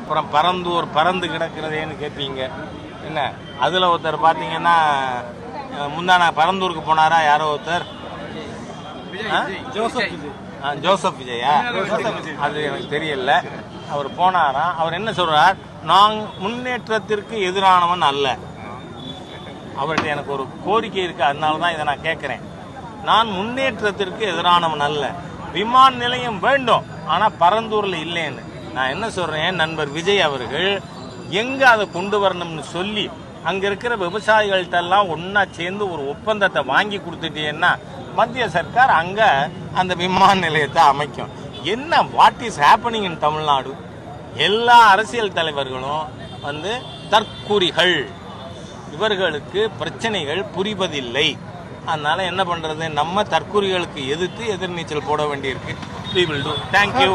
அப்புறம் பரந்தூர் பறந்து கிடக்கிறதேன்னு கேட்பீங்க. என்ன அதில் ஒருத்தர் பார்த்தீங்கன்னா முந்தான பரந்தூருக்கு போனாரா யாரோ ஒருத்தர், ஜோசப் விஜயா, அது எனக்கு தெரியல. அவர் போனாராம். அவர் என்ன சொல்றார், நான் முன்னேற்றத்திற்கு எதிரானவன் அல்ல. அவர்கிட்ட எனக்கு ஒரு கோரிக்கை இருக்கு, அதனால தான் இதை நான் கேட்கிறேன். நான் முன்னேற்றத்திற்கு எதிரானவன் அல்ல, விமான நிலையம் வேண்டும், ஆனா பரந்தூர்ல இல்லைன்னு. நான் என்ன சொல்றேன், நண்பர் விஜய் அவர்கள் எங்க அதை கொண்டு வரணும்னு சொல்லி அங்க இருக்கிற விவசாயிகள்கிட்ட எல்லாம் ஒன்னா சேர்ந்து ஒரு ஒப்பந்தத்தை வாங்கி கொடுத்துட்டீங்கன்னா மத்திய சர்க்கார் அங்க அந்த விமான நிலையத்தை அமைக்கும். என்ன what is happening in Tamil Nadu? எல்லா அரசியல் தலைவர்களும் தற்குறிகள், இவர்களுக்கு பிரச்சனைகள் புரிவதில்லை. அதனால என்ன பண்றது, நம்ம தற்குறிகளுக்கு எதிர்த்து எதிர்நீச்சல் போட வேண்டியிருக்கு. We will do. Thank you.